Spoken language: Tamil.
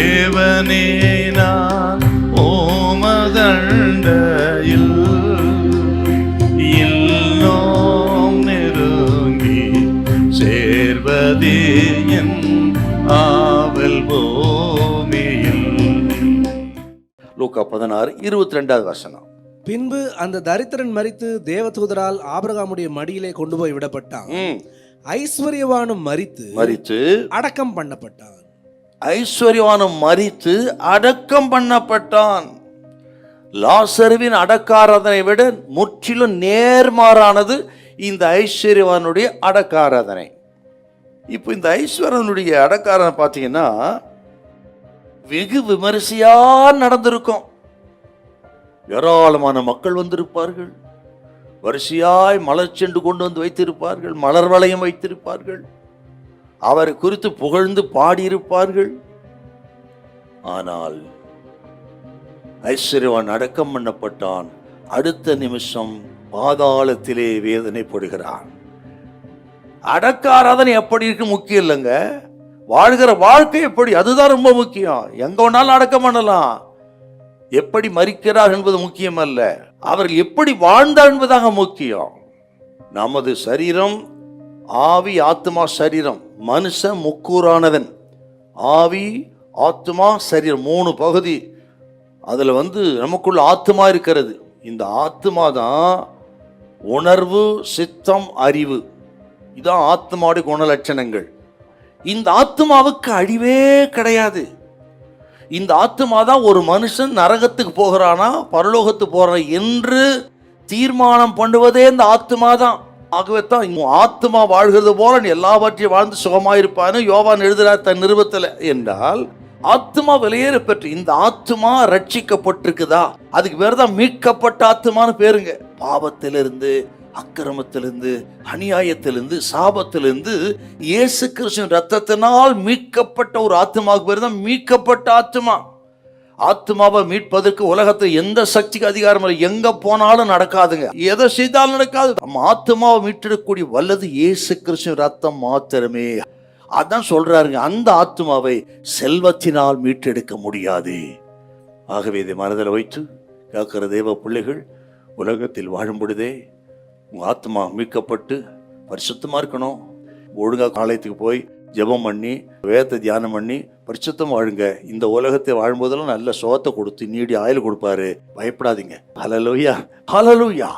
தேவனே நான் ஓமதண்டையில் இன்னும் நெருங்கி சேர்வதே என் ஆவல் பூமியில். லூக்கா 16:22. பின்பு அந்த தரித்திரன் மரித்து தேவதூதரால் ஆபிரகாமுடைய மடியிலே கொண்டு போய் விடப்பட்டான். ஐஸ்வர்யவானும் மரித்து அடக்கம் பண்ணப்பட்டான். ஐஸ்வர்யவானும் மரித்து அடக்கம் பண்ணப்பட்டான். லாசருவின் அடக்காராதனை விட முற்றிலும் நேர்மாறானது இந்த ஐஸ்வர்யவானுடைய அடக்காராதனை. இப்போ இந்த ஐஸ்வர்யனுடைய அடக்காராதனை பார்த்தீங்கன்னா வெகு விமரிசையா நடந்திருக்கும். ஏராளமான மக்கள் வந்திருப்பார்கள். வரிசையாய் மலர் செண்டு கொண்டு வந்து வைத்திருப்பார்கள், மலர் வளையம் வைத்திருப்பார்கள், அவரை குறித்து புகழ்ந்து பாடியிருப்பார்கள். ஆனால் ஐஸ்வர்யவான் அடக்கம் பண்ணப்பட்டான். அடுத்த நிமிஷம் பாதாளத்திலே வேதனைப்படுகிறான். அடக்காராதனை எப்படி இருக்கு முக்கியம் இல்லைங்க, வாழ்கிற வாழ்க்கை எப்படி, அதுதான் ரொம்ப முக்கியம். எங்க வேணாலும் அடக்கம் பண்ணலாம். எப்படி மரிக்கிறார் என்பது முக்கியம் அல்ல, அவர்கள் எப்படி வாழ்ந்தார் என்பதாக முக்கியம். நமது சரீரம் ஆவி ஆத்மா சரீரம். மனுஷன் முக்கூறானவன். ஆவி ஆத்மா சரீரம் 3 பகுதி. அதில் நமக்குள்ள ஆத்மா இருக்கிறது. இந்த ஆத்மா தான் உணர்வு, சித்தம், அறிவு. இதான் ஆத்மாவுடைய குணலட்சணங்கள். இந்த ஆத்மாவுக்கு அழிவே கிடையாது. இந்த ஆத்மா தான் ஒரு மனுஷன் நரகத்துக்கு போகிறானா பரலோகத்துக்கு போறான் என்று தீர்மானம் பண்ணுவதே இந்த ஆத்மா தான். ஆகவே தான் ஆத்மா வாழ்கிறது போல எல்லாவற்றையும் வாழ்ந்து சுகமாயிருப்பான்னு யோவான் எழுதுறார் தன் நிருபத்தில். என்றால் ஆத்மா வெளியேற பெற்று இந்த ஆத்மா ரட்சிக்கப்பட்டிருக்குதா, அதுக்கு பேர் தான் மீட்கப்பட்ட ஆத்மான்னு பேருங்க. பாவத்திலிருந்து, அக்கிரமத்திலிருந்து, அநியாயத்திலிருந்து, சாபத்திலிருந்து இயேசு கிறிஸ்துவின் ரத்தத்தினால் மீட்கப்பட்ட ஒரு ஆத்மாவுக்கு பேர் தான் மீட்கப்பட்ட ஆத்மா. ஆத்மாவை மீட்பதற்கு உலகத்தில் எந்த சக்திக்கு அதிகாரம் இல்லை. எங்க போனாலும் நடக்காதுங்க, எதை செய்தாலும் நடக்காது. நம்ம ஆத்மாவை மீட்டெடுக்கக்கூடிய வல்லது இயேசு கிறிஸ்துவின் ரத்தம் மாத்திரமே. அதான் சொல்றாருங்க, அந்த ஆத்மாவை செல்வத்தினால் மீட்டெடுக்க முடியாது. ஆகவே இதை மனதில் வைத்து கேட்கிற தேவ பிள்ளைகள், உலகத்தில் வாழும் பொழுதே உங்க ஆத்மா மீட்கப்பட்டு பரிசுத்தமா இருக்கணும். ஒழுங்கா ஆலயத்துக்கு போய் ஜெபம் பண்ணி வேதத்தை தியானம் பண்ணி பரிசுத்தம் வாழுங்க. இந்த உலகத்தை வாழும்போதெல்லாம் நல்ல சோத்தை கொடுத்து நீடி ஆயுள் கொடுப்பாரு. பயப்படாதீங்க. ஹல்லேலூயா, ஹல்லேலூயா.